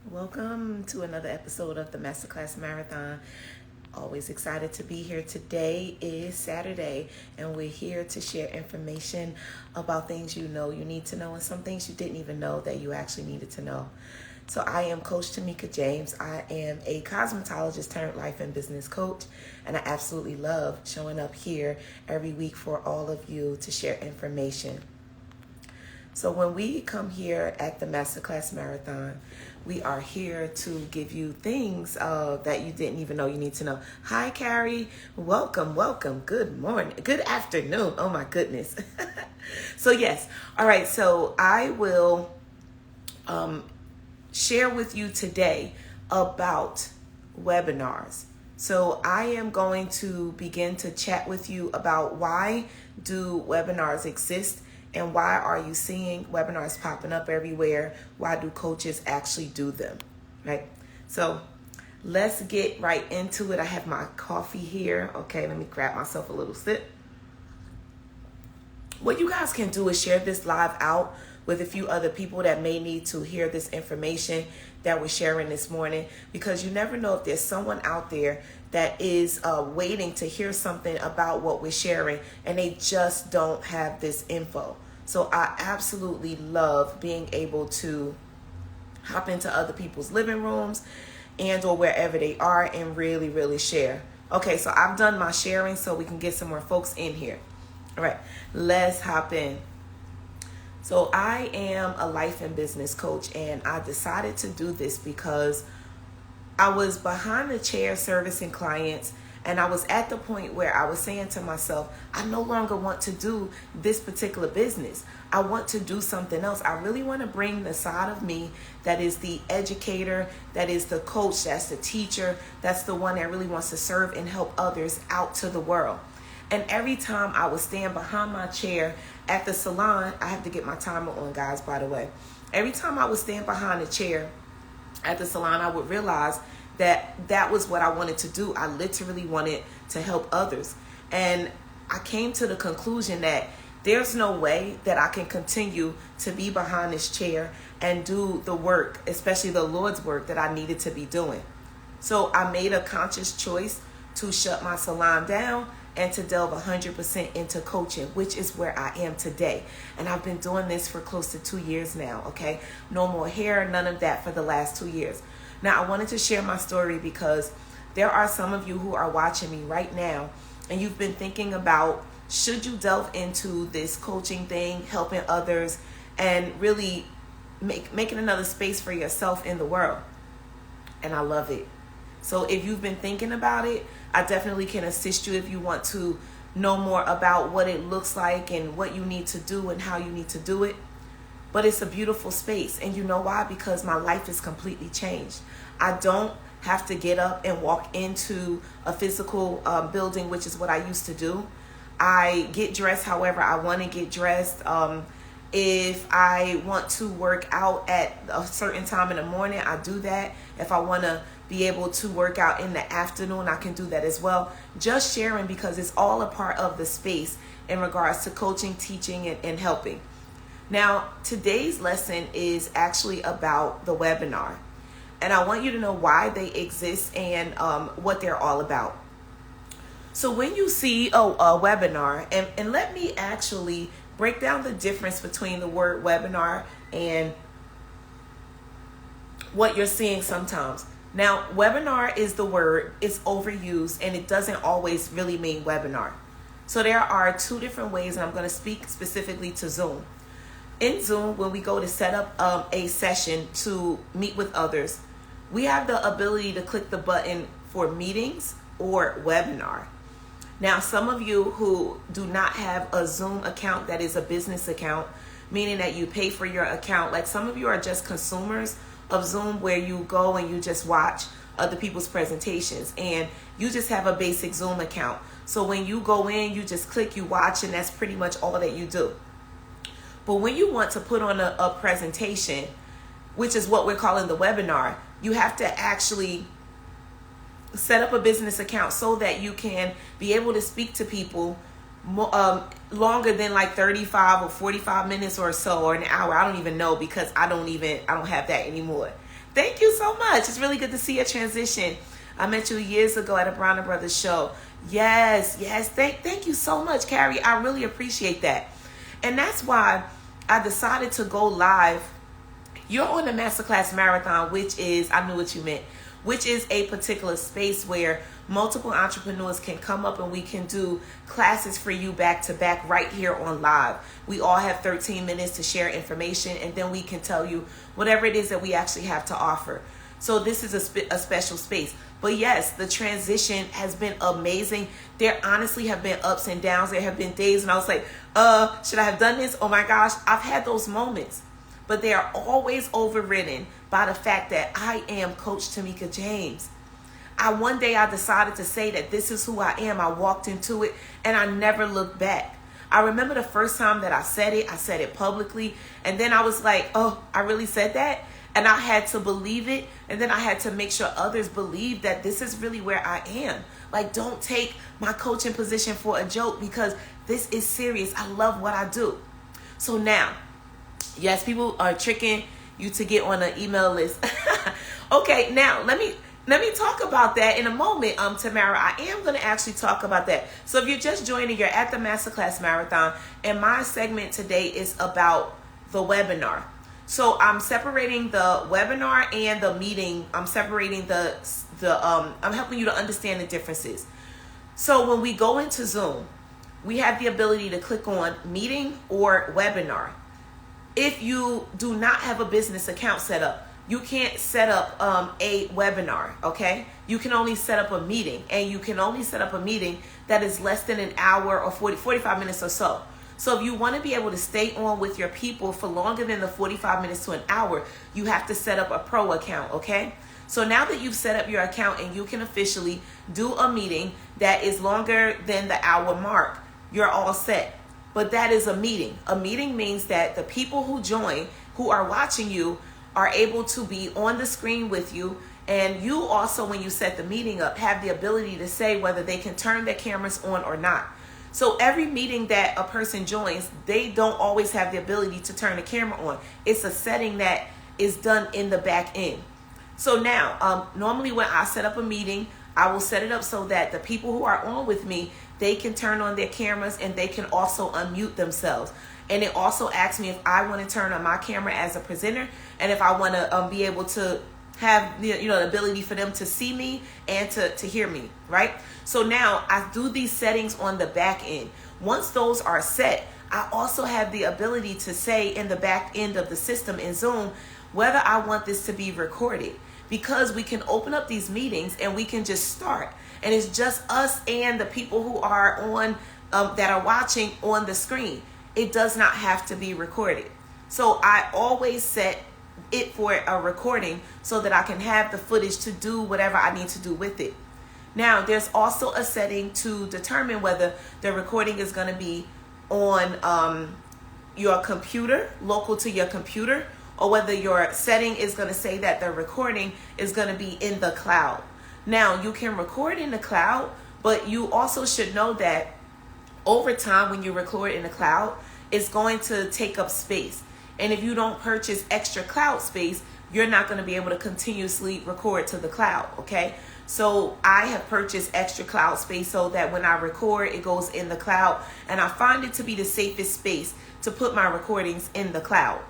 Welcome to another episode of the Masterclass Marathon. Always excited to be here. Today is Saturday, and we're here to share information about things you need to know, and some things you didn't even know that you actually needed to know. So I am Coach Tamika James. I am a cosmetologist turned life and business coach, and I absolutely love showing up here every week for all of you to share information. So when we come here at the Masterclass Marathon, we are here to give you things that you didn't even know you need to know. Hi, Carrie. Welcome. Good morning. Good afternoon. Oh, my goodness. So, yes. All right. So I will share with you today about webinars. So I am going to begin to chat with you about why do webinars exist, and why are you seeing webinars popping up everywhere? Why do coaches actually do them, right? So let's get right into it. I have my coffee here. Okay, let me grab myself a little sip. What you guys can do is share this live out with a few other people that may need to hear this information that we're sharing this morning, because you never know if there's someone out there that is waiting to hear something about what we're sharing and they just don't have this info. So I absolutely love being able to hop into other people's living rooms and or wherever they are and really share. Okay, so I've done my sharing so we can get some more folks in here. All right, let's hop in. So I am a life and business coach, and I decided to do this because I was behind the chair servicing clients, and I was at the point where I was saying to myself, I no longer want to do this particular business. I want to do something else. I really want to bring the side of me that is the educator, that is the coach, that's the teacher, that's the one that really wants to serve and help others out to the world. And every time I would stand behind my chair at the salon, I have to get my timer on, guys, by the way. Every time I would stand behind the chair at the salon, I would realize that was what I wanted to do. I literally wanted to help others. And I came to the conclusion that there's no way that I can continue to be behind this chair and do the work, especially the Lord's work that I needed to be doing. So I made a conscious choice to shut my salon down and to delve 100% into coaching, which is where I am today. And I've been doing this for close to 2 years now, okay? No more hair, none of that for the last 2 years. Now, I wanted to share my story because there are some of you who are watching me right now, and you've been thinking about, should you delve into this coaching thing, helping others, and really making another space for yourself in the world? And I love it. So if you've been thinking about it, I definitely can assist you if you want to know more about what it looks like and what you need to do and how you need to do it. But it's a beautiful space. And you know why? Because my life is completely changed. I don't have to get up and walk into a physical building, which is what I used to do. I get dressed however I want to get dressed. If I want to work out at a certain time in the morning, I do that. If I want to be able to work out in the afternoon, I can do that as well. Just sharing because it's all a part of the space in regards to coaching, teaching, and helping. Now, today's lesson is actually about the webinar. And I want you to know why they exist and what they're all about. So when you see a webinar, and let me actually break down the difference between the word webinar and what you're seeing sometimes. Now, webinar is the word, it's overused, and it doesn't always really mean webinar. So there are two different ways, and I'm going to speak specifically to Zoom. In Zoom, when we go to set up a session to meet with others, we have the ability to click the button for meetings or webinar. Now, some of you who do not have a Zoom account that is a business account, meaning that you pay for your account, like some of you are just consumers of Zoom where you go and you just watch other people's presentations and you just have a basic Zoom account. So when you go in, you just click, you watch, and that's pretty much all that you do. But when you want to put on a presentation, which is what we're calling the webinar, you have to actually set up a business account so that you can be able to speak to people longer than like 35 or 45 minutes or so, or an hour. I don't even know, because I don't have that anymore. Thank you so much. It's really good to see your transition. I met you years ago at a Bronner Brothers show. Yes. Thank you so much, Carrie. I really appreciate that. And that's why I decided to go live. You're on the Masterclass Marathon, which is, I knew what you meant, which is a particular space where multiple entrepreneurs can come up and we can do classes for you back to back right here on live. We all have 13 minutes to share information, and then we can tell you whatever it is that we actually have to offer. So this is a special space. But yes, the transition has been amazing. There honestly have been ups and downs. There have been days when I was like, should I have done this? Oh my gosh, I've had those moments. But they are always overridden by the fact that I am Coach Tamika James. One day I decided to say that this is who I am. I walked into it and I never looked back. I remember the first time that I said it publicly. And then I was like, oh, I really said that? And I had to believe it. And then I had to make sure others believe that this is really where I am. Like, don't take my coaching position for a joke, because this is serious. I love what I do. So now, yes, people are tricking you to get on an email list. Okay, now let me talk about that in a moment, Tamara. I am going to actually talk about that. So if you're just joining, you're at the Masterclass Marathon, and my segment today is about the webinar. So I'm separating the webinar and the meeting. I'm separating I'm helping you to understand the differences. So when we go into Zoom, we have the ability to click on meeting or webinar. If you do not have a business account set up, you can't set up a webinar, okay? You can only set up a meeting, and you can only set up a meeting that is less than an hour or 45 minutes or so. So if you want to be able to stay on with your people for longer than the 45 minutes to an hour, you have to set up a pro account, okay? So now that you've set up your account and you can officially do a meeting that is longer than the hour mark, you're all set. But that is a meeting. A meeting means that the people who join, who are watching you, are able to be on the screen with you. And you also, when you set the meeting up, have the ability to say whether they can turn their cameras on or not. So every meeting that a person joins, they don't always have the ability to turn the camera on. It's a setting that is done in the back end. So now, normally when I set up a meeting, I will set it up so that the people who are on with me, they can turn on their cameras and they can also unmute themselves. And it also asks me if I want to turn on my camera as a presenter, and if I want to be able to have the ability for them to see me and to hear me, right? So now I do these settings on the back end. Once those are set, I also have the ability to say in the back end of the system in Zoom whether I want this to be recorded, because we can open up these meetings and we can just start, and it's just us and the people who are on that are watching on the screen. It does not have to be recorded. So I always set it for a recording so that I can have the footage to do whatever I need to do with it. Now, there's also a setting to determine whether the recording is going to be on your computer, local to your computer, or whether your setting is going to say that the recording is going to be in the cloud. Now, you can record in the cloud, but you also should know that over time, when you record in the cloud, it's going to take up space. And if you don't purchase extra cloud space, you're not going to be able to continuously record to the cloud, okay? So I have purchased extra cloud space so that when I record, it goes in the cloud. And I find it to be the safest space to put my recordings in the cloud.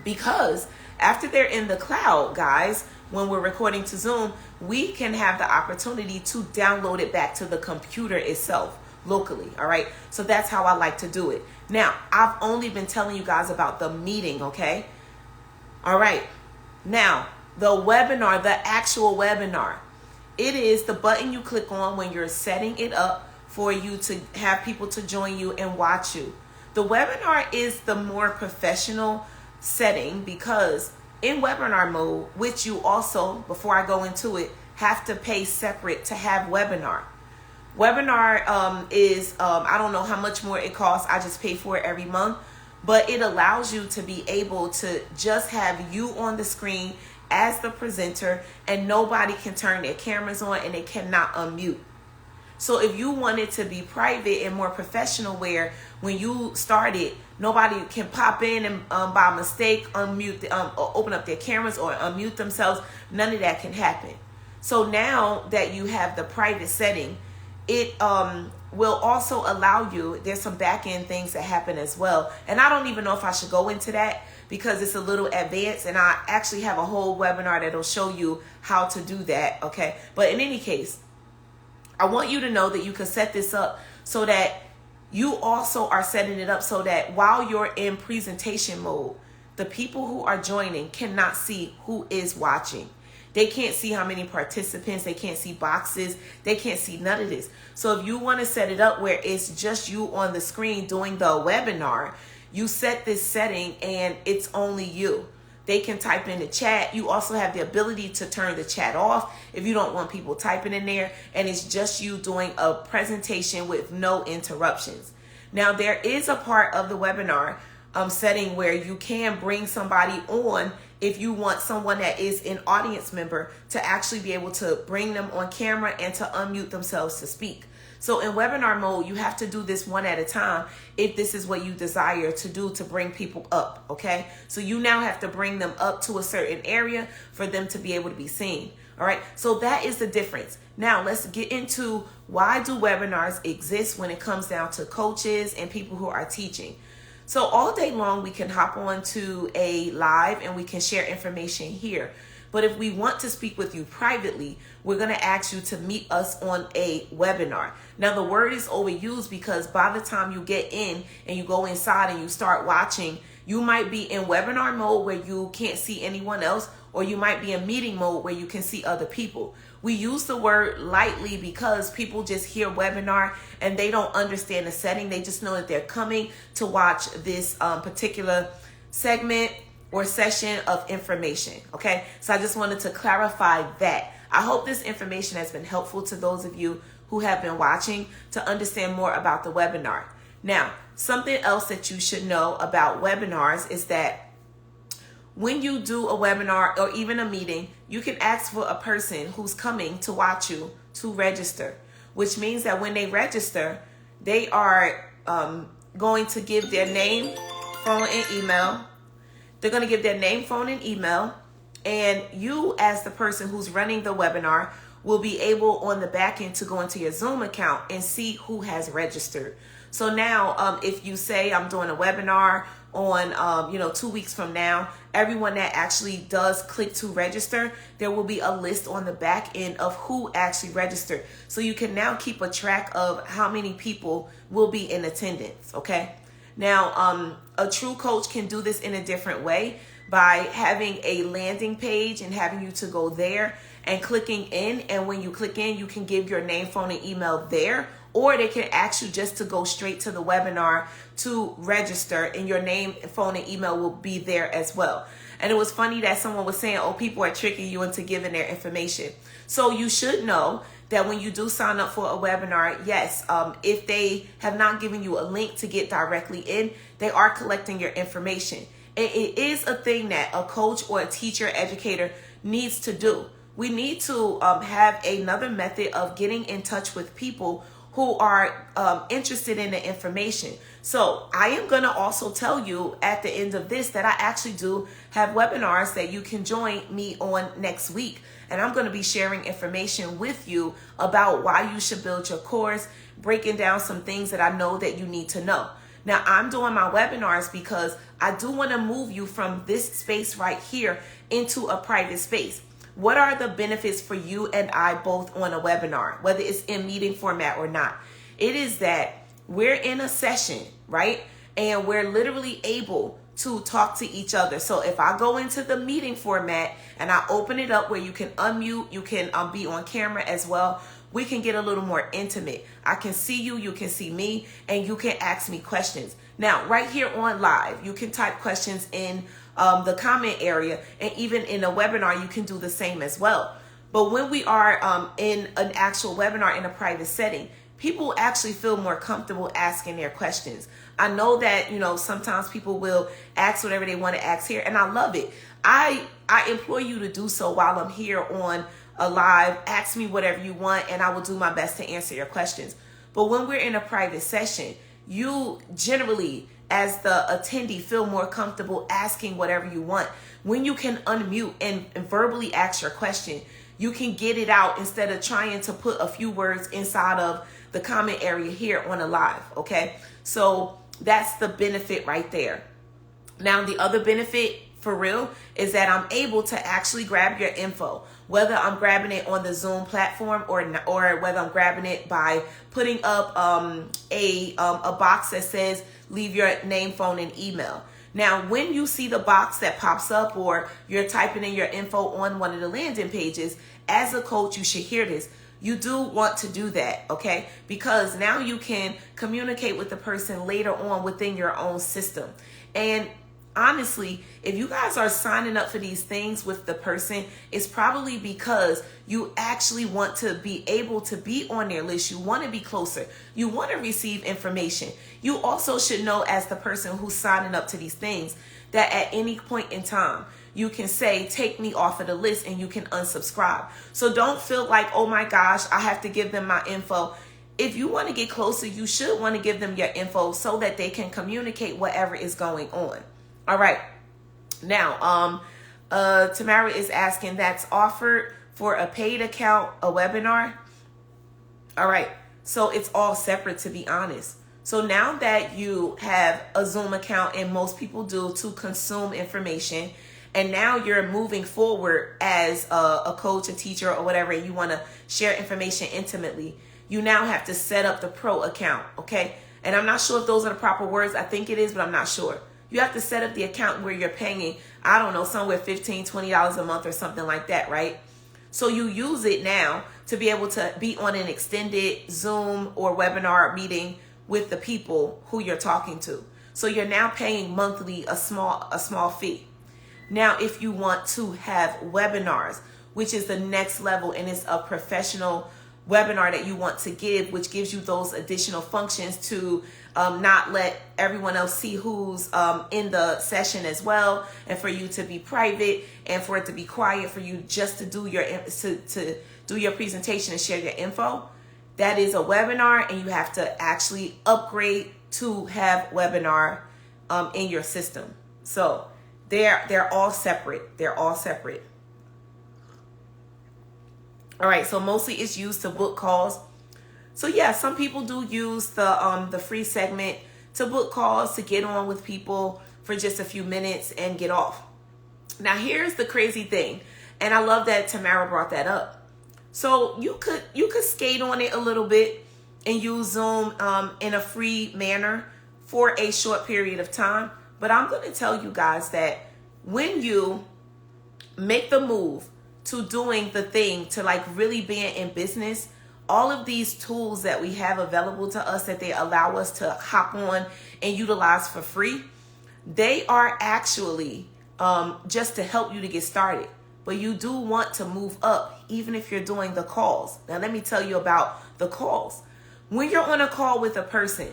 Because after they're in the cloud, guys, when we're recording to Zoom, we can have the opportunity to download it back to the computer itself locally, all right? So that's how I like to do it. Now, I've only been telling you guys about the meeting, okay? All right. Now, the webinar, the actual webinar, it is the button you click on when you're setting it up for you to have people to join you and watch you. The webinar is the more professional setting, because in webinar mode, which you also, before I go into it, have to pay separate to have webinar. Webinar is, I don't know how much more it costs. I just pay for it every month. But it allows you to be able to just have you on the screen as the presenter, and nobody can turn their cameras on and they cannot unmute. So if you want it to be private and more professional, where when you start it, Nobody can pop in and by mistake unmute or open up their cameras or unmute themselves. None of that can happen. So now that you have the private setting, it will also allow you, there's some back end things that happen as well. And I don't even know if I should go into that because it's a little advanced, and I actually have a whole webinar that'll show you how to do that, okay? But in any case, I want you to know that you can set this up so that you also are setting it up so that while you're in presentation mode, the people who are joining cannot see who is watching. They can't see how many participants. They can't see boxes. They can't see none of this. So if you want to set it up where it's just you on the screen doing the webinar, you set this setting and it's only you. They can type in the chat. You also have the ability to turn the chat off if you don't want people typing in there. And it's just you doing a presentation with no interruptions. Now, there is a part of the webinar setting where you can bring somebody on if you want someone that is an audience member to actually be able to bring them on camera and to unmute themselves to speak. So in webinar mode, you have to do this one at a time if this is what you desire to do to bring people up, okay? So you now have to bring them up to a certain area for them to be able to be seen, all right? So that is the difference. Now let's get into why do webinars exist when it comes down to coaches and people who are teaching. So all day long, we can hop on to a live and we can share information here. But if we want to speak with you privately, we're going to ask you to meet us on a webinar. Now, the word is overused because by the time you get in and you go inside and you start watching, you might be in webinar mode where you can't see anyone else, or you might be in meeting mode where you can see other people. We use the word lightly because people just hear webinar and they don't understand the setting. They just know that they're coming to watch this particular segment or session of information, okay? So I just wanted to clarify that. I hope this information has been helpful to those of you who have been watching to understand more about the webinar. Now, something else that you should know about webinars is that when you do a webinar or even a meeting, you can ask for a person who's coming to watch you to register, which means that when they register, they are going to give their name, phone, and email. They're going to give their name, phone, and email. And you, as the person who's running the webinar, will be able on the back end to go into your Zoom account and see who has registered. So now, if you say I'm doing a webinar on, 2 weeks from now, everyone that actually does click to register, there will be a list on the back end of who actually registered. So you can now keep a track of how many people will be in attendance, okay? Now, a true coach can do this in a different way by having a landing page and having you to go there and clicking in. And when you click in, you can give your name, phone, and email there. Or they can ask you just to go straight to the webinar to register, and your name, phone, and email will be there as well. And it was funny that someone was saying, oh, people are tricking you into giving their information. So you should know that when you do sign up for a webinar, yes, if they have not given you a link to get directly in, they are collecting your information. It is a thing that a coach or a teacher, educator needs to do. We need to have another method of getting in touch with people who are interested in the information. So I am going to also tell you at the end of this that I actually do have webinars that you can join me on next week. And I'm going to be sharing information with you about why you should build your course, breaking down some things that I know that you need to know. Now, I'm doing my webinars because I do want to move you from this space right here into a private space. What are the benefits for you and I both on a webinar, whether it's in meeting format or not? It is that we're in a session, right? And we're literally able to talk to each other. So if I go into the meeting format and I open it up where you can unmute, you can be on camera as well, we can get a little more intimate. I can see you, you can see me, and you can ask me questions. Now, right here on live, you can type questions in the comment area, and even in a webinar, you can do the same as well. But when we are in an actual webinar in a private setting, people actually feel more comfortable asking their questions. I know that, sometimes people will ask whatever they want to ask here, and I love it. I implore you to do so while I'm here on a live. Ask me whatever you want, and I will do my best to answer your questions. But when we're in a private session, you generally as the attendee feel more comfortable asking whatever you want. When you can unmute and verbally ask your question, you can get it out instead of trying to put a few words inside of the comment area here on a live, okay? So that's the benefit right there. Now, the other benefit for real is that I'm able to actually grab your info, whether I'm grabbing it on the Zoom platform or whether I'm grabbing it by putting up a box that says leave your name, phone, and email. Now, when you see the box that pops up or you're typing in your info on one of the landing pages, as a coach, you should hear this. You do want to do that, okay? Because now you can communicate with the person later on within your own system. And honestly, if you guys are signing up for these things with the person, it's probably because you actually want to be able to be on their list. You want to be closer. You want to receive information. You also should know, as the person who's signing up to these things, that at any point in time, you can say, take me off of the list, and you can unsubscribe. So don't feel like, oh my gosh, I have to give them my info. If you want to get closer, you should want to give them your info so that they can communicate whatever is going on. All right. Now, Tamara is asking, that's offered for a paid account, a webinar. All right. So it's all separate, to be honest. So now that you have a Zoom account, and most people do, to consume information, and now you're moving forward as a coach, a teacher, or whatever, and you want to share information intimately, you now have to set up the pro account, okay? And I'm not sure if those are the proper words. I think it is, but I'm not sure. You have to set up the account where you're paying, I don't know, somewhere $15, $20 a month or something like that, right? So you use it now to be able to be on an extended Zoom or webinar meeting with the people who you're talking to. So you're now paying monthly a small fee. Now, if you want to have webinars, which is the next level, and it's a professional webinar that you want to give, which gives you those additional functions to not let everyone else see who's in the session as well, and for you to be private and for it to be quiet, for you just to do your presentation and share your info. That is a webinar, and you have to actually upgrade to have webinar in your system. So they're all separate. They're all separate. All right, so mostly it's used to book calls. So yeah, some people do use the free segment to book calls, to get on with people for just a few minutes and get off. Now here's the crazy thing, and I love that Tamara brought that up. So you could skate on it a little bit and use Zoom in a free manner for a short period of time. But I'm going to tell you guys that when you make the move to doing the thing, to like really being in business, all of these tools that we have available to us that they allow us to hop on and utilize for free, they are actually just to help you to get started. But you do want to move up, even if you're doing the calls. Now, let me tell you about the calls. When you're on a call with a person,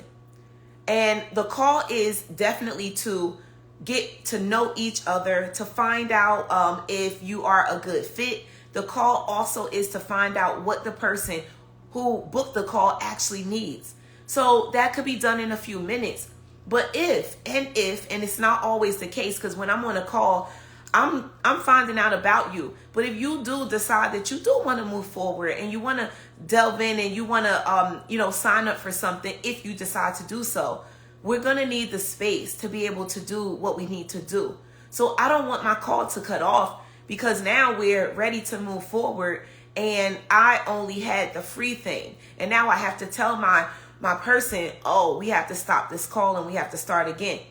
and the call is definitely to get to know each other, to find out if you are a good fit. The call also is to find out what the person who booked the call actually needs. So that could be done in a few minutes. But if, and it's not always the case, because when I'm on a call, I'm finding out about you. But if you do decide that you do want to move forward and you want to delve in and you want to, sign up for something, if you decide to do so, we're going to need the space to be able to do what we need to do. So I don't want my call to cut off, because now we're ready to move forward and I only had the free thing. And now I have to tell my person, oh, we have to stop this call and we have to start again.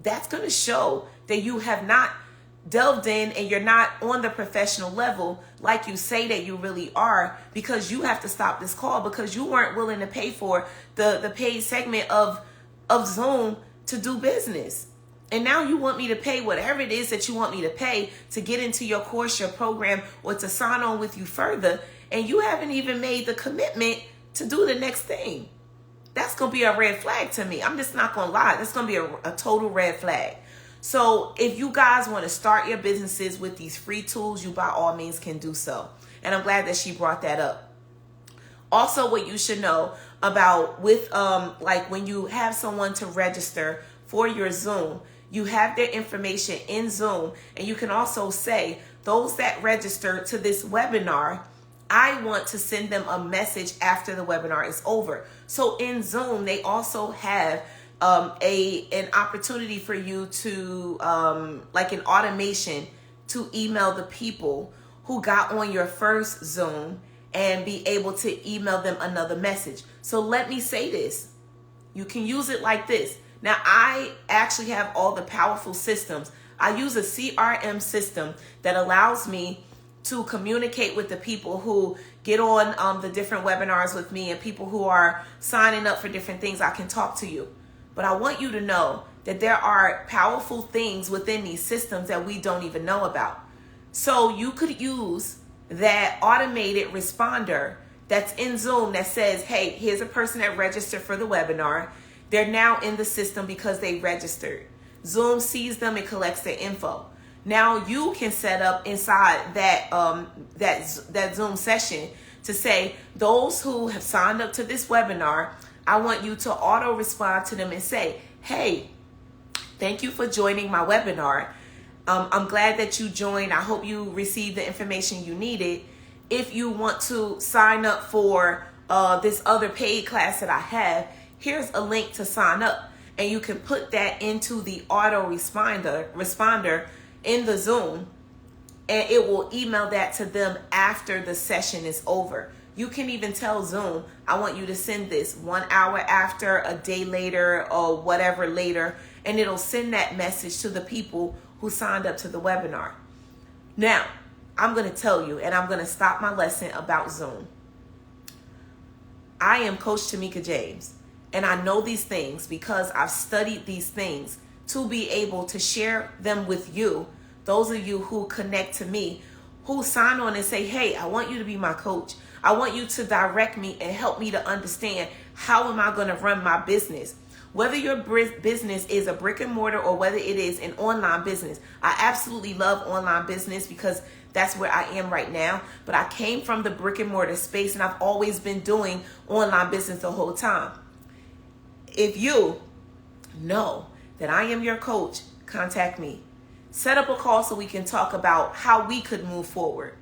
That's going to show that you have not delved in and you're not on the professional level like you say that you really are, because you have to stop this call because you weren't willing to pay for the paid segment of Zoom to do business. And now you want me to pay whatever it is that you want me to pay to get into your course, your program, or to sign on with you further, and you haven't even made the commitment to do the next thing. That's going to be a red flag to me. I'm just not going to lie. That's going to be a total red flag. So if you guys want to start your businesses with these free tools, you by all means can do so. And I'm glad that she brought that up. Also, what you should know about with like when you have someone to register for your Zoom. You have their information in Zoom, and you can also say, those that register to this webinar, I want to send them a message after the webinar is over. So in Zoom, they also have an opportunity for you to, like an automation, to email the people who got on your first Zoom and be able to email them another message. So let me say this. You can use it like this. Now, I actually have all the powerful systems. I use a CRM system that allows me to communicate with the people who get on the different webinars with me and people who are signing up for different things. I can talk to you. But I want you to know that there are powerful things within these systems that we don't even know about. So you could use that automated responder that's in Zoom that says, hey, here's a person that registered for the webinar. They're now in the system because they registered. Zoom sees them and collects their info. Now you can set up inside that Zoom session to say, those who have signed up to this webinar, I want you to auto respond to them and say, hey, thank you for joining my webinar. I'm glad that you joined. I hope you received the information you needed. If you want to sign up for this other paid class that I have, here's a link to sign up. And you can put that into the auto responder in the Zoom, and it will email that to them after the session is over. You can even tell Zoom, I want you to send this 1 hour after, a day later, or whatever later, and it'll send that message to the people who signed up to the webinar. Now, I'm going to tell you, and I'm going to stop my lesson about Zoom. I am Coach Tamika James, and I know these things because I've studied these things to be able to share them with you, those of you who connect to me, who sign on and say, hey, I want you to be my coach. I want you to direct me and help me to understand, how am I going to run my business? Whether your business is a brick and mortar or whether it is an online business. I absolutely love online business because that's where I am right now. But I came from the brick and mortar space, and I've always been doing online business the whole time. If you know that I am your coach, contact me. Set up a call so we can talk about how we could move forward.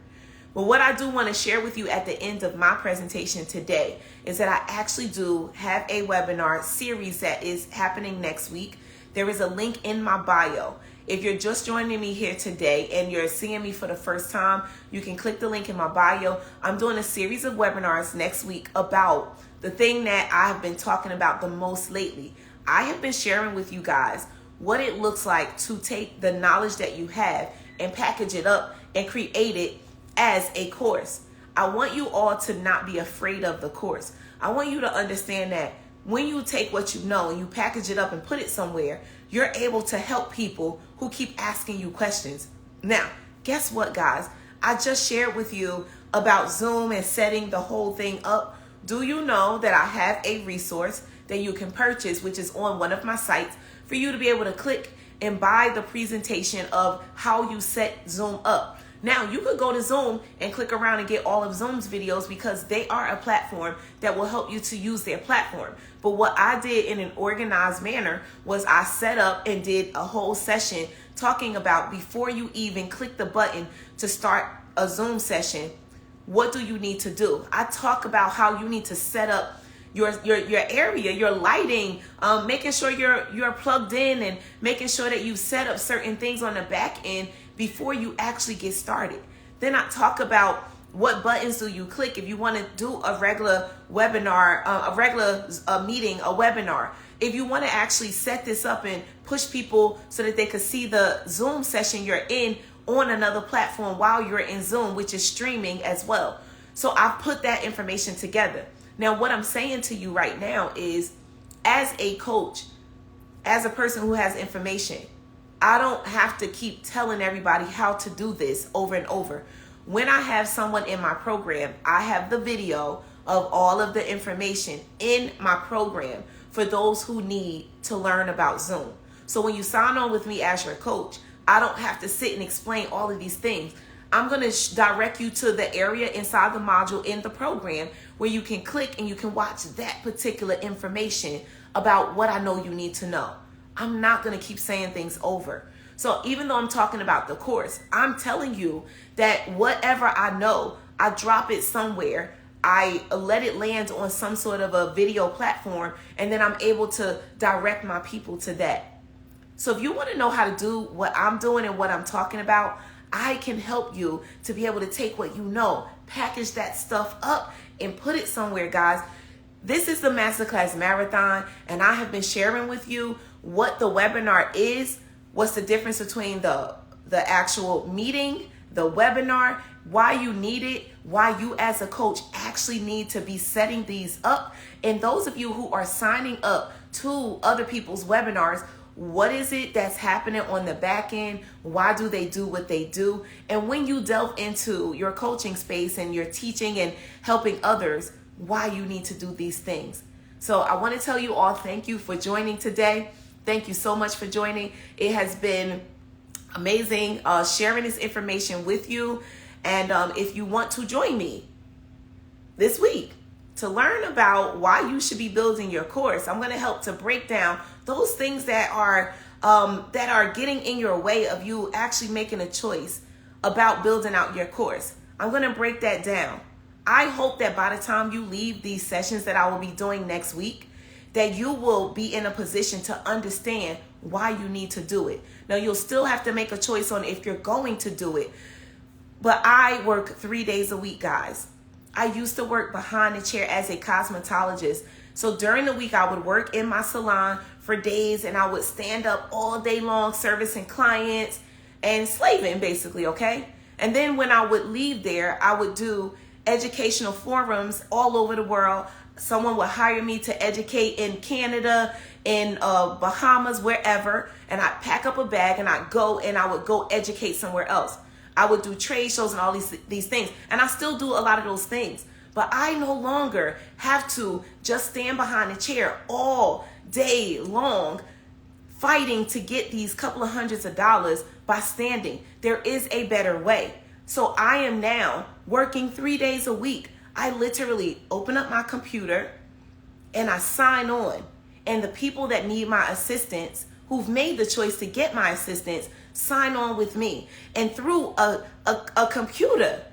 But what I do want to share with you at the end of my presentation today is that I actually do have a webinar series that is happening next week. There is a link in my bio. If you're just joining me here today and you're seeing me for the first time, you can click the link in my bio. I'm doing a series of webinars next week about the thing that I have been talking about the most lately. I have been sharing with you guys what it looks like to take the knowledge that you have and package it up and create it as a course. I want you all to not be afraid of the course. I want you to understand that when you take what you know and you package it up and put it somewhere, you're able to help people who keep asking you questions. Now, guess what, guys? I just shared with you about Zoom and setting the whole thing up. Do you know that I have a resource that you can purchase, which is on one of my sites, for you to be able to click and buy the presentation of how you set Zoom up? Now, you could go to Zoom and click around and get all of Zoom's videos because they are a platform that will help you to use their platform. But what I did in an organized manner was I set up and did a whole session talking about, before you even click the button to start a Zoom session, what do you need to do? I talk about how you need to set up your area, your lighting, making sure you're plugged in, and making sure that you set up certain things on the back end before you actually get started. Then I talk about what buttons do you click if you want to do a regular webinar, a regular meeting, a webinar. If you want to actually set this up and push people so that they could see the Zoom session you're in on another platform while you're in Zoom, which is streaming as well. So I've put that information together. Now, what I'm saying to you right now is, as a coach, as a person who has information, I don't have to keep telling everybody how to do this over and over. When I have someone in my program, I have the video of all of the information in my program for those who need to learn about Zoom. So when you sign on with me as your coach, I don't have to sit and explain all of these things. I'm going to direct you to the area inside the module in the program where you can click and you can watch that particular information about what I know you need to know. I'm not going to keep saying things over. So even though I'm talking about the course, I'm telling you that whatever I know, I drop it somewhere. I let it land on some sort of a video platform, and then I'm able to direct my people to that. So if you want to know how to do what I'm doing and what I'm talking about, I can help you to be able to take what you know, package that stuff up, and put it somewhere, guys. This is the Masterclass Marathon, and I have been sharing with you what the webinar is, what's the difference between the actual meeting, the webinar, why you need it, why you as a coach actually need to be setting these up. And those of you who are signing up to other people's webinars, what is it that's happening on the back end? Why do they do what they do? And when you delve into your coaching space and you're teaching and helping others, why you need to do these things. So I want to tell you all, thank you for joining today. Thank you so much for joining. It has been amazing sharing this information with you. And if you want to join me this week to learn about why you should be building your course, I'm going to help to break down those things that are getting in your way of you actually making a choice about building out your course. I'm going to break that down. I hope that by the time you leave these sessions that I will be doing next week, that you will be in a position to understand why you need to do it. Now, you'll still have to make a choice on if you're going to do it. But I work 3 days a week, guys. I used to work behind the chair as a cosmetologist. So during the week, I would work in my salon for days, and I would stand up all day long servicing clients and slaving, basically, okay? And then when I would leave there, I would do educational forums all over the world. Someone would hire me to educate in Canada, in Bahamas, wherever, and I'd pack up a bag and I'd go and I would go educate somewhere else. I would do trade shows and all these things, and I still do a lot of those things. But I no longer have to just stand behind a chair all day long fighting to get these couple of hundreds of dollars by standing. There is a better way. So I am now working 3 days a week. I literally open up my computer and I sign on. And the people that need my assistance, who've made the choice to get my assistance, sign on with me. And through a computer,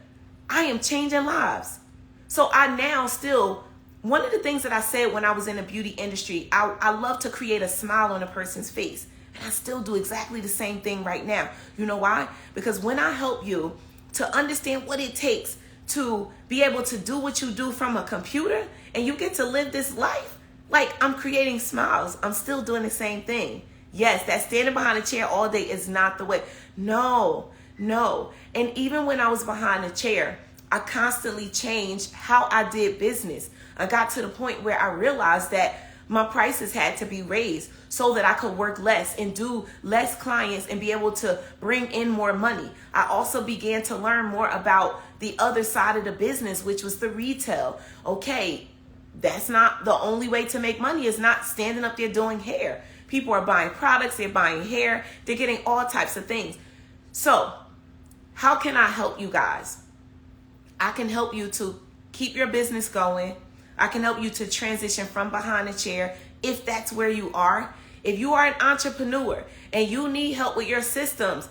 I am changing lives. So I now still, one of the things that I said when I was in the beauty industry, I love to create a smile on a person's face. And I still do exactly the same thing right now. You know why? Because when I help you to understand what it takes to be able to do what you do from a computer, and you get to live this life, like I'm creating smiles, I'm still doing the same thing. Yes, that standing behind a chair all day is not the way. No. And even when I was behind a chair, I constantly changed how I did business. I got to the point where I realized that my prices had to be raised so that I could work less and do less clients and be able to bring in more money. I also began to learn more about the other side of the business, which was the retail. Okay, that's not the only way to make money. It's not standing up there doing hair. People are buying products, they're buying hair, they're getting all types of things. So how can I help you guys? I can help you to keep your business going. I can help you to transition from behind a chair if that's where you are. If you are an entrepreneur and you need help with your systems,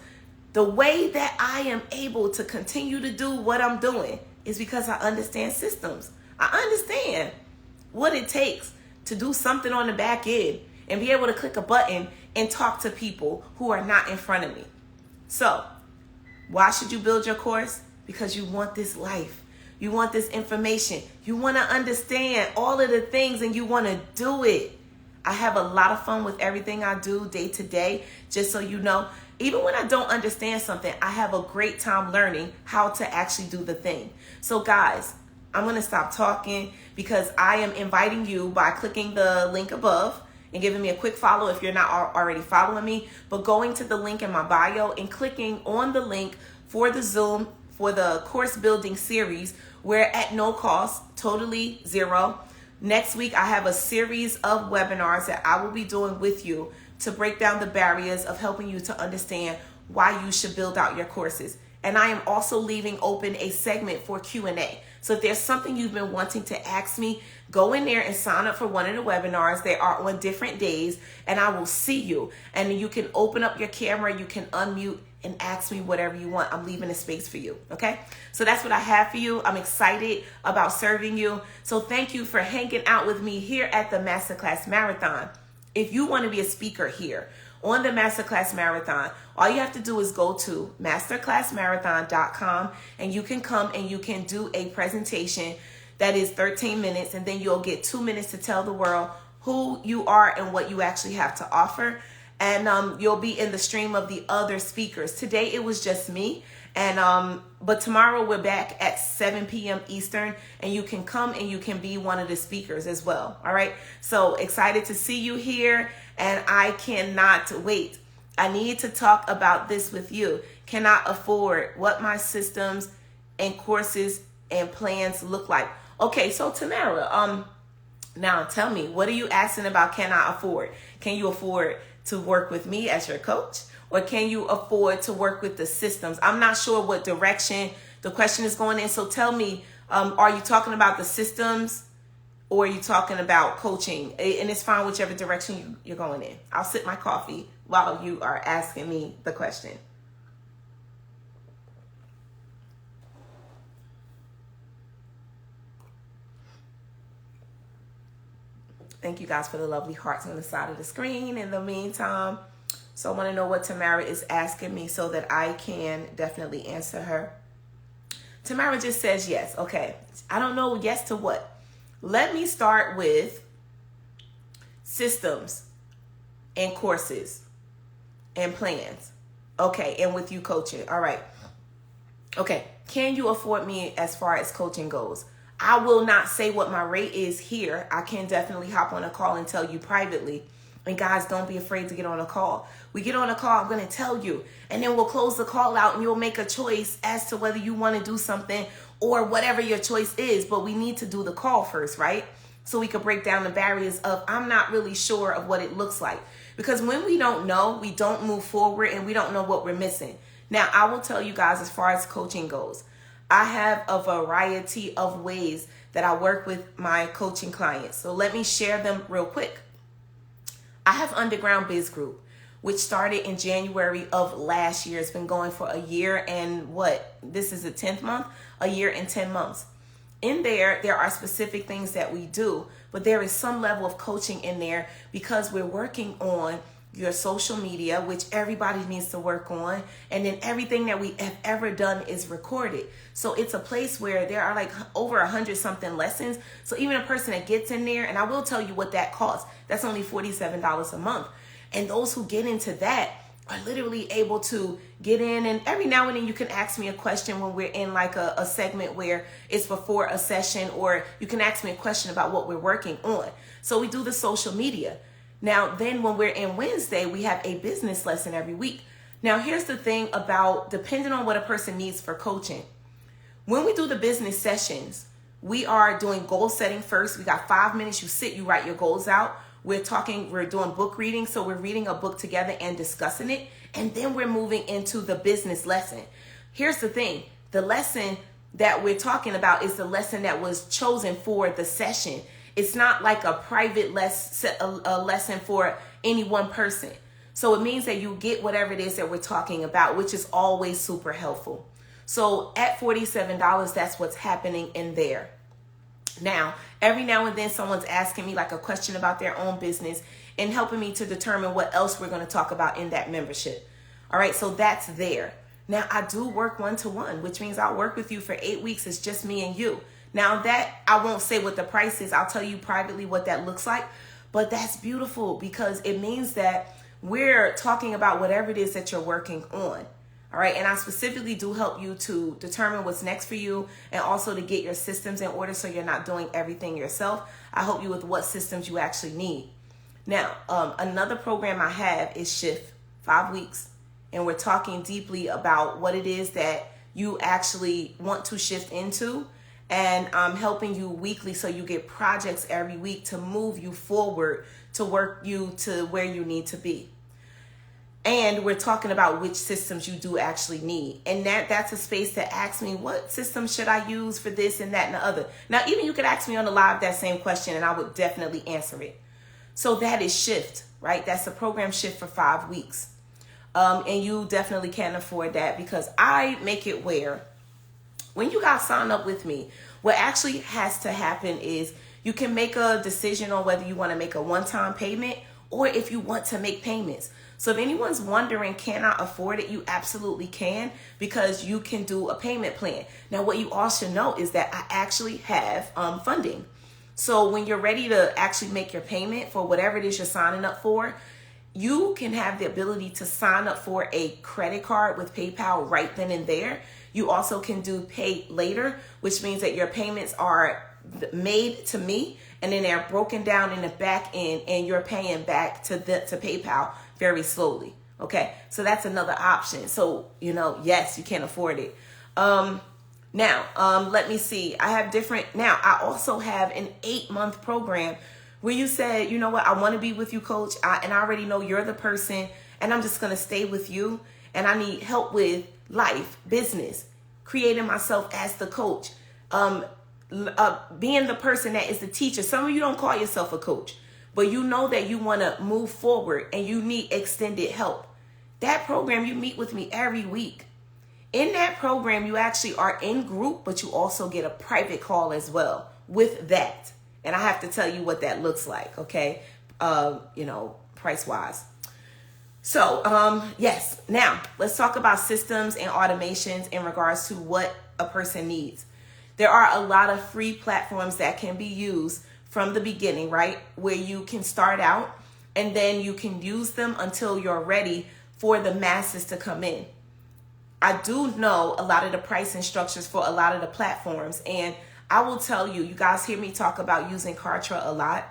the way that I am able to continue to do what I'm doing is because I understand systems. I understand what it takes to do something on the back end and be able to click a button and talk to people who are not in front of me. So, why should you build your course? Because you want this life. You want this information. You want to understand all of the things and you want to do it. I have a lot of fun with everything I do day to day, just so you know. Even when I don't understand something, I have a great time learning how to actually do the thing. So guys, I'm going to stop talking because I am inviting you by clicking the link above and giving me a quick follow if you're not already following me, but going to the link in my bio and clicking on the link for the Zoom for the course building series, where at no cost, totally zero. Next week, I have a series of webinars that I will be doing with you to break down the barriers of helping you to understand why you should build out your courses. And I am also leaving open a segment for Q&A. So if there's something you've been wanting to ask me, go in there and sign up for one of the webinars. They are on different days, and I will see you. And you can open up your camera, you can unmute and ask me whatever you want. I'm leaving a space for you, okay? So that's what I have for you. I'm excited about serving you. So thank you for hanging out with me here at the Masterclass Marathon. If you want to be a speaker here on the Masterclass Marathon, all you have to do is go to masterclassmarathon.com, and you can come and you can do a presentation that is 13 minutes, and then you'll get 2 minutes to tell the world who you are and what you actually have to offer. And you'll be in the stream of the other speakers. Today it was just me, and but tomorrow we're back at 7 p.m. Eastern, and you can come and you can be one of the speakers as well. All right, so excited to see you here, and I cannot wait. I need to talk about this with you. Cannot afford what my systems and courses and plans look like. Okay, so Tamara, now tell me, what are you asking about? Cannot afford? Can you afford to work with me as your coach, or can you afford to work with the systems? I'm not sure what direction the question is going in. So tell me, are you talking about the systems, or are you talking about coaching? And it's fine whichever direction you're going in. I'll sip my coffee while you are asking me the question. Thank you guys for the lovely hearts on the side of the screen in the meantime. So I want to know what Tamara is asking me so that I can definitely answer her. Tamara just says yes. Okay. I don't know yes to what. Let me start with systems and courses and plans. Okay. And with you coaching. All right. Okay. Can you afford me as far as coaching goes? I will not say what my rate is here. I can definitely hop on a call and tell you privately. And guys, don't be afraid to get on a call. We get on a call, I'm going to tell you. And then we'll close the call out and you'll make a choice as to whether you want to do something or whatever your choice is. But we need to do the call first, right? So we can break down the barriers of I'm not really sure of what it looks like. Because when we don't know, we don't move forward and we don't know what we're missing. Now, I will tell you guys as far as coaching goes. I have a variety of ways that I work with my coaching clients. So let me share them real quick. I have Underground Biz Group, which started in January of last year. It's been going for a year and this is the 10th month, a year and 10 months. In there are specific things that we do, but there is some level of coaching in there because we're working on your social media, which everybody needs to work on. And then everything that we have ever done is recorded. So it's a place where there are like over 100 something lessons. So even a person that gets in there, and I will tell you what that costs, that's only $47 a month. And those who get into that are literally able to get in, and every now and then you can ask me a question when we're in like a segment where it's before a session, or you can ask me a question about what we're working on. So we do the social media. Now, then when we're in Wednesday, we have a business lesson every week. Now, here's the thing about depending on what a person needs for coaching. When we do the business sessions, we are doing goal setting first. We got 5 minutes. You sit, you write your goals out. We're doing book reading. So we're reading a book together and discussing it. And then we're moving into the business lesson. Here's the thing. The lesson that we're talking about is the lesson that was chosen for the session. It's not like a private lesson for any one person. So it means that you get whatever it is that we're talking about, which is always super helpful. So at $47, that's what's happening in there. Now, every now and then someone's asking me like a question about their own business and helping me to determine what else we're going to talk about in that membership. All right, so that's there. Now, I do work one-to-one, which means I'll work with you for 8 weeks. It's just me and you. Now that I won't say what the price is, I'll tell you privately what that looks like, but that's beautiful because it means that we're talking about whatever it is that you're working on. All right. And I specifically do help you to determine what's next for you and also to get your systems in order so you're not doing everything yourself. I help you with what systems you actually need. Now, another program I have is Shift, 5 weeks. And we're talking deeply about what it is that you actually want to shift into. And I'm helping you weekly so you get projects every week to move you forward, to work you to where you need to be. And we're talking about which systems you do actually need. And that's a space to ask me, what system should I use for this and that and the other? Now, even you could ask me on the live that same question and I would definitely answer it. So that is shift, right? That's a program shift for 5 weeks. And you definitely can't afford that, because I make it where when you guys sign up with me, what actually has to happen is you can make a decision on whether you want to make a one-time payment or if you want to make payments. So if anyone's wondering, can I afford it? You absolutely can, because you can do a payment plan. Now, what you all should know is that I actually have funding. So when you're ready to actually make your payment for whatever it is you're signing up for, you can have the ability to sign up for a credit card with PayPal right then and there. You also can do pay later, which means that your payments are made to me and then they're broken down in the back end and you're paying back to PayPal very slowly. Okay, so that's another option. So, yes, you can afford it. Now, let me see. I also have an 8-month program where you said, you know what, I want to be with you, coach. And I already know you're the person and I'm just going to stay with you. And I need help with life, business, creating myself as the coach, being the person that is the teacher. Some of you don't call yourself a coach, but you know that you want to move forward and you need extended help. That program, you meet with me every week. In that program, you actually are in group, but you also get a private call as well with that. And I have to tell you what that looks like, okay? Price wise. So, yes. Now, let's talk about systems and automations in regards to what a person needs. There are a lot of free platforms that can be used from the beginning, right? Where you can start out and then you can use them until you're ready for the masses to come in. I do know a lot of the pricing structures for a lot of the platforms, and I will tell you, you guys hear me talk about using Kartra a lot.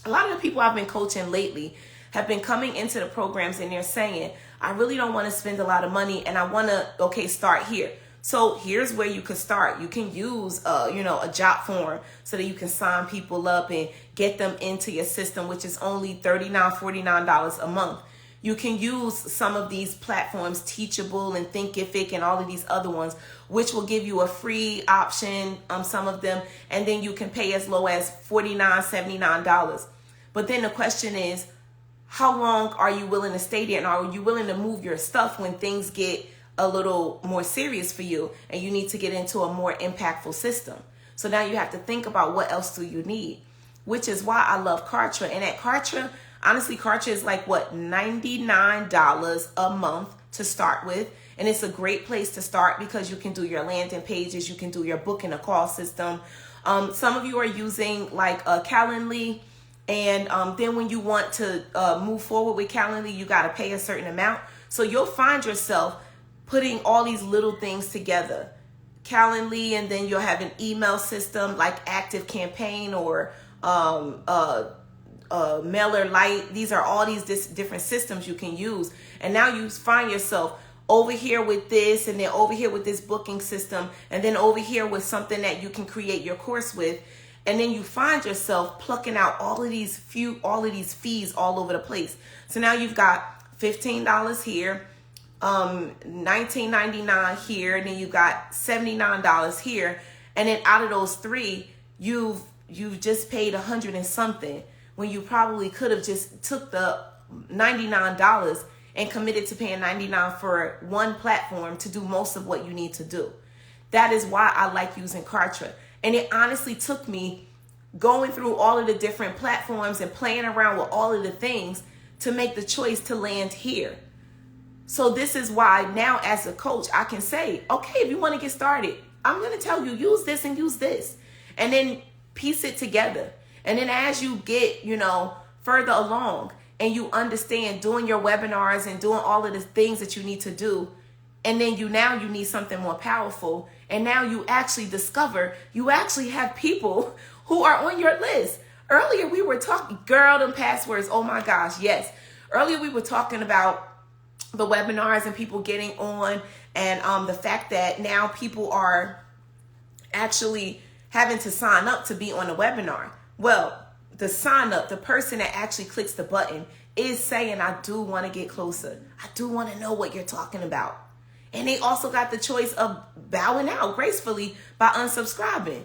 A lot of the people I've been coaching lately have been coming into the programs and they're saying, I really don't want to spend a lot of money and I want to, start here. So here's where you could start. You can use, a job form so that you can sign people up and get them into your system, which is only $39, $49 a month. You can use some of these platforms, Teachable and Thinkific and all of these other ones, which will give you a free option, some of them, and then you can pay as low as $49, $79. But then the question is, how long are you willing to stay there? And are you willing to move your stuff when things get a little more serious for you and you need to get into a more impactful system? So now you have to think about what else do you need, which is why I love Kartra. And at Kartra, honestly, Kartra is like $99 a month to start with. And it's a great place to start because you can do your landing pages. You can do your book and a call system. Some of you are using like Calendly. And then when you want to move forward with Calendly, you got to pay a certain amount. So you'll find yourself putting all these little things together. Calendly, and then you'll have an email system like Active Campaign or Mailer Lite. These are all these different systems you can use. And now you find yourself over here with this, and then over here with this booking system, and then over here with something that you can create your course with. And then you find yourself plucking out all of these fees all over the place. So now you've got $15 here, $19.99 here, and then you got $79 here. And then out of those three, you've just paid $100 and something, when you probably could have just took the $99 and committed to paying $99 for one platform to do most of what you need to do. That is why I like using Kartra. And it honestly took me going through all of the different platforms and playing around with all of the things to make the choice to land here. So this is why now as a coach, I can say, okay, if you want to get started, I'm going to tell you, use this and use this, and then piece it together. And then as you get, further along and you understand doing your webinars and doing all of the things that you need to do, and then you need something more powerful. And now you actually discover you actually have people who are on your list. Earlier we were talking, girl, them passwords. Oh my gosh. Yes. Earlier we were talking about the webinars and people getting on, and the fact that now people are actually having to sign up to be on a webinar. Well, the sign up, the person that actually clicks the button is saying, I do want to get closer. I do want to know what you're talking about. And they also got the choice of bowing out gracefully by unsubscribing.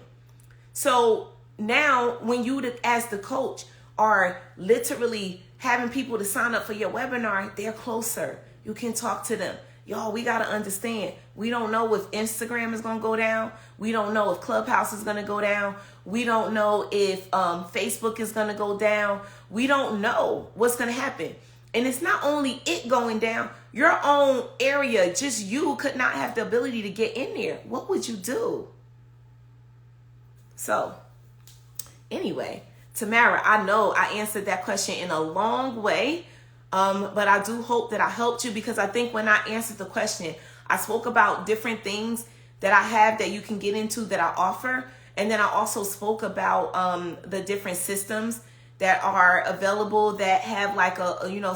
So now when you as the coach are literally having people to sign up for your webinar, they're closer. You can talk to them. Y'all, we got to understand, we don't know if Instagram is going to go down. We don't know if Clubhouse is going to go down. We don't know if Facebook is going to go down. We don't know what's going to happen. And it's not only it going down, your own area, just you could not have the ability to get in there. What would you do? So anyway, Tamara, I know I answered that question in a long way, but I do hope that I helped you, because I think when I answered the question, I spoke about different things that I have that you can get into that I offer. And then I also spoke about the different systems that are available that have like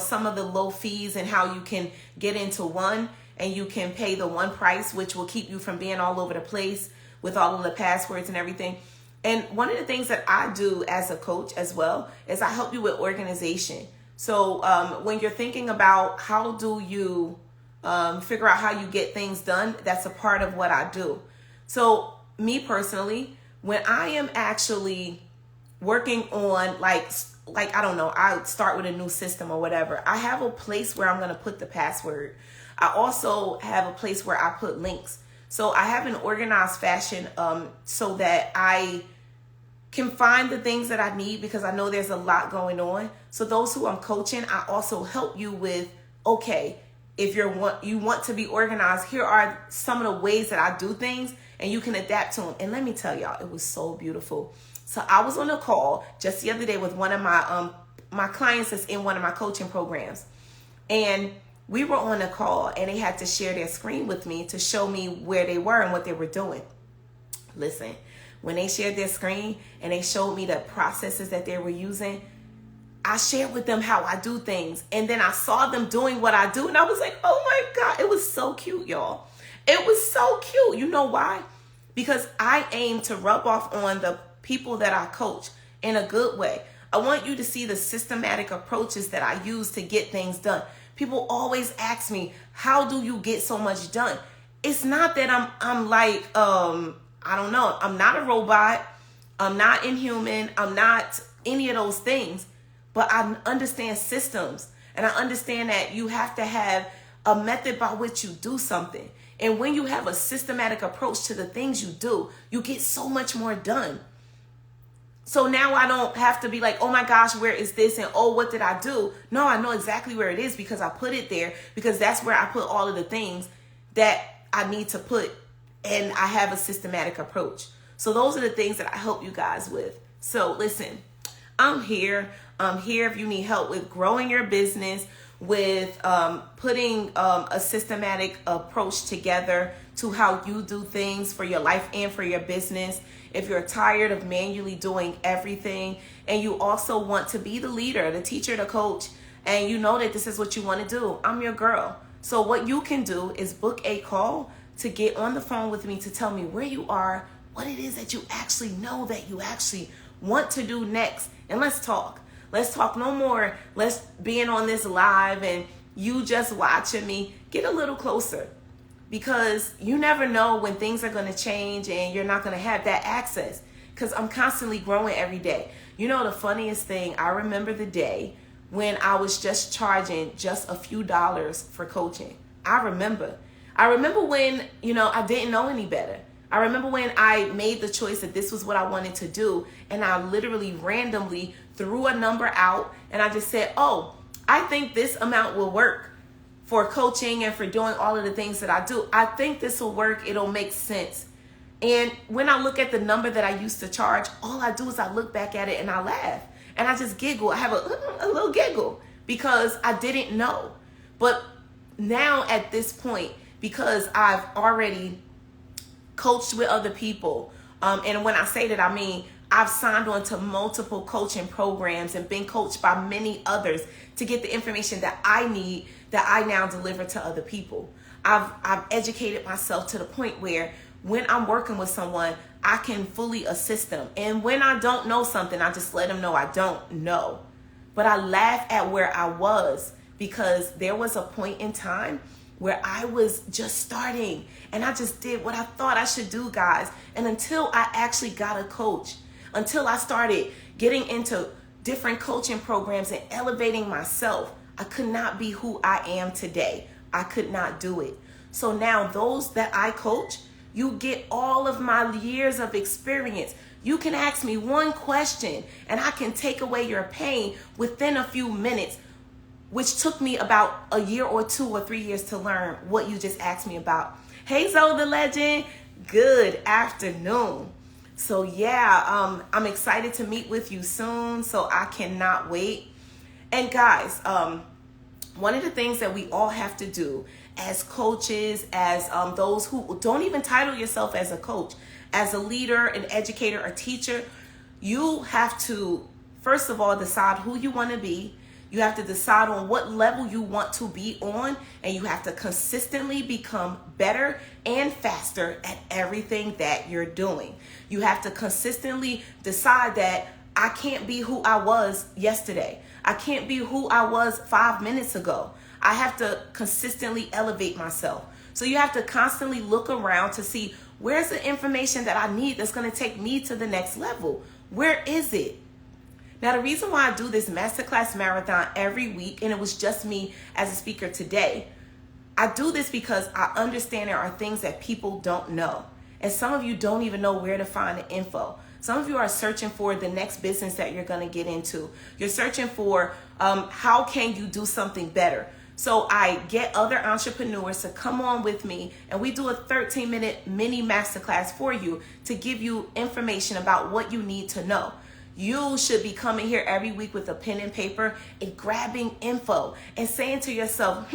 some of the low fees, and how you can get into one and you can pay the one price, which will keep you from being all over the place with all of the passwords and everything. And one of the things that I do as a coach as well is I help you with organization. So when you're thinking about how do you figure out how you get things done, that's a part of what I do. So me personally, when I am actually working on like I don't know, I start with a new system or whatever, I have a place where I'm going to put the password. I also have a place where I put links. So I have an organized fashion so that I can find the things that I need, because I know there's a lot going on. So those who I'm coaching, I also help you with, okay, if you want to be organized, here are some of the ways that I do things, and you can adapt to them. And let me tell y'all, it was so beautiful. So I was on a call just the other day with one of my clients that's in one of my coaching programs. And we were on a call, and they had to share their screen with me to show me where they were and what they were doing. Listen, when they shared their screen and they showed me the processes that they were using, I shared with them how I do things. And then I saw them doing what I do, and I was like, oh my God, it was so cute, y'all. It was so cute. You know why? Because I aim to rub off on the people that I coach in a good way. I want you to see the systematic approaches that I use to get things done. People always ask me, how do you get so much done? It's not that I'm like, I don't know. I'm not a robot. I'm not inhuman. I'm not any of those things. But I understand systems, and I understand that you have to have a method by which you do something. And when you have a systematic approach to the things you do, you get so much more done. So now I don't have to be like, oh my gosh, where is this? And oh, what did I do? No, I know exactly where it is, because I put it there, because that's where I put all of the things that I need to put. And I have a systematic approach. So those are the things that I help you guys with. So listen, I'm here. I'm here if you need help with growing your business, with putting a systematic approach together to how you do things for your life and for your business. If you're tired of manually doing everything, and you also want to be the leader, the teacher, the coach, and you know that this is what you want to do, I'm your girl. So what you can do is book a call to get on the phone with me to tell me where you are, what it is that you actually know that you actually want to do next. And let's talk. Let's talk no more. Let's being on this live and you just watching me. Get a little closer, because you never know when things are going to change and you're not going to have that access, because I'm constantly growing every day. You know, the funniest thing, I remember the day when I was just charging just a few dollars for coaching. I remember when, I didn't know any better. I remember when I made the choice that this was what I wanted to do, and I literally randomly threw a number out, and I just said, oh, I think this amount will work for coaching and for doing all of the things that I do. I think this will work. It'll make sense. And when I look at the number that I used to charge, all I do is I look back at it and I laugh, and I just giggle. I have a little giggle, because I didn't know. But now at this point, because I've already coached with other people, and when I say that, I mean I've signed on to multiple coaching programs and been coached by many others to get the information that I need, that I now deliver to other people. I've educated myself to the point where when I'm working with someone, I can fully assist them. And when I don't know something, I just let them know I don't know. but I laugh at where I was because there was a point in time where I was just starting and I just did what I thought I should do, guys. And until I actually got a coach, until I started getting into different coaching programs and elevating myself, I could not be who I am today. I could not do it. So now those that I coach, you get all of my years of experience. You can ask me one question and I can take away your pain within a few minutes, which took me about a year or 2 or 3 years to learn what you just asked me about. Hey, Zoe the Legend, good afternoon. So yeah, I'm excited to meet with you soon, so I cannot wait. And guys, one of the things that we all have to do as coaches, as those who don't even title yourself as a coach, as a leader, an educator, a teacher, you have to, first of all, decide who you want to be. You have to decide on what level you want to be on, and you have to consistently become better and faster at everything that you're doing. You have to consistently decide that I can't be who I was yesterday. I can't be who I was 5 minutes ago. I have to consistently elevate myself. So you have to constantly look around to see where's the information that I need that's going to take me to the next level. Where is it? Now, the reason why I do this masterclass marathon every week, and it was just me as a speaker today, I do this because I understand there are things that people don't know. And some of you don't even know where to find the info. Some of you are searching for the next business that you're going to get into. You're searching for how can you do something better. So I get other entrepreneurs to come on with me, and we do a 13-minute mini masterclass for you to give you information about what you need to know. You should be coming here every week with a pen and paper and grabbing info and saying to yourself,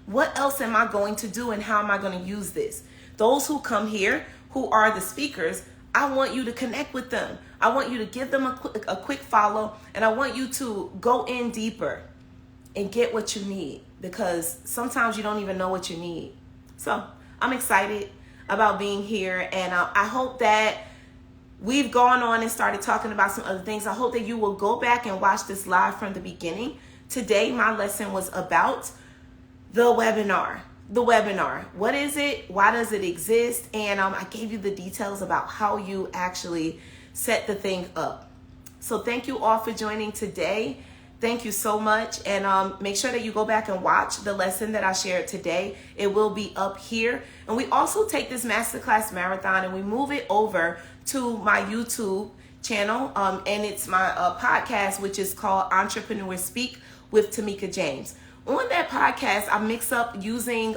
what else am I going to do and how am I going to use this? Those who come here, who are the speakers, I want you to connect with them. I want you to give them a quick follow, and I want you to go in deeper and get what you need, because sometimes you don't even know what you need. So I'm excited about being here, and I hope that we've gone on and started talking about some other things. I hope that you will go back and watch this live from the beginning. Today, my lesson was about the webinar. The webinar. What is it? Why does it exist? And I gave you the details about how you actually set the thing up. So thank you all for joining today. Thank you so much. And make sure that you go back and watch the lesson that I shared today. It will be up here. And we also take this masterclass marathon and we move it over to my YouTube channel. And it's my podcast, which is called Entrepreneur Speak with Tamika James. On that podcast, I mix up using,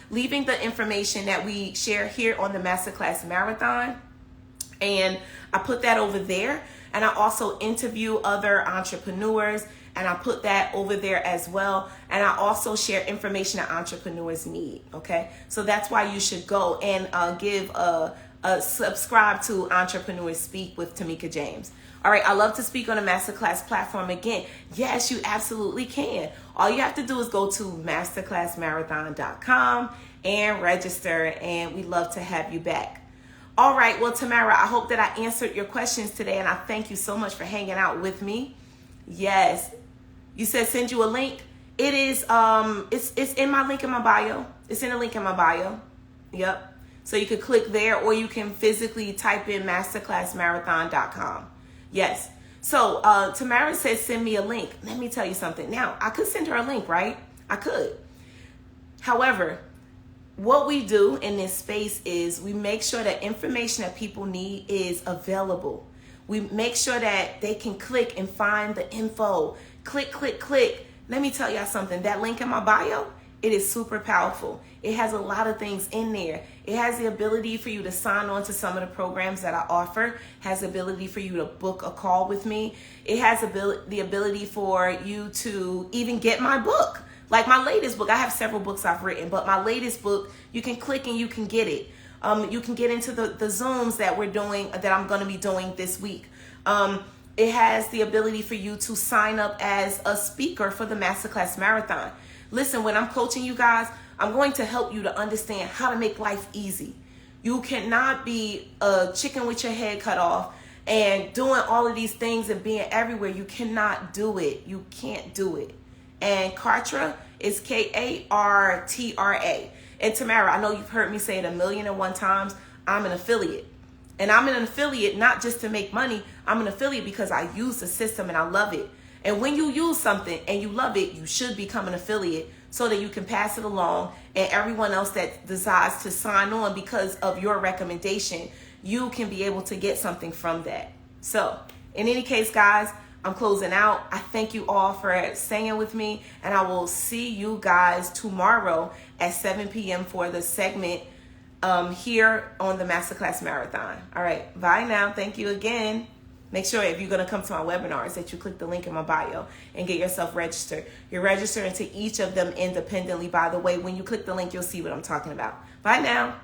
leaving the information that we share here on the masterclass marathon. And I put that over there. And I also interview other entrepreneurs, and I put that over there as well. And I also share information that entrepreneurs need. Okay, so that's why you should go and subscribe to Entrepreneur Speak with Tamika James. All right, I love to speak on a masterclass platform again. Yes, you absolutely can. All you have to do is go to masterclassmarathon.com and register, and we'd love to have you back. All right, well, Tamara, I hope that I answered your questions today, and I thank you so much for hanging out with me. Yes, you said send you a link. It is, it's in my link in my bio. It's in a link in my bio. Yep. So you could click there, or you can physically type in masterclassmarathon.com. Yes. So Tamara says send me a link. Let me tell you something. Now, I could send her a link, right? I could. However, what we do in this space is we make sure that information that people need is available. We make sure that they can click and find the info. Click, click, click. Let me tell y'all something. That link in my bio, it is super powerful. It has a lot of things in there. It has the ability for you to sign on to some of the programs that I offer. Has the ability for you to book a call with me. It has the ability for you to even get my book. Like my latest book, I have several books I've written, but my latest book, you can click and you can get it. You can get into the Zooms that we're doing, that I'm going to be doing this week. It has the ability for you to sign up as a speaker for the Masterclass Marathon. Listen, when I'm coaching you guys, I'm going to help you to understand how to make life easy. You cannot be a chicken with your head cut off and doing all of these things and being everywhere. You cannot do it. You can't do it. And Kartra is Kartra. And Tamara, I know you've heard me say it 1,000,001 times. I'm an affiliate. And I'm an affiliate not just to make money. I'm an affiliate because I use the system and I love it. And when you use something and you love it, you should become an affiliate so that you can pass it along. And everyone else that decides to sign on because of your recommendation, you can be able to get something from that. So in any case, guys, I'm closing out. I thank you all for staying with me. And I will see you guys tomorrow at 7 p.m. for the segment here on the Masterclass Marathon. All right. Bye now. Thank you again. Make sure if you're going to come to my webinars that you click the link in my bio and get yourself registered. You're registered into each of them independently. By the way, when you click the link, you'll see what I'm talking about. Bye now.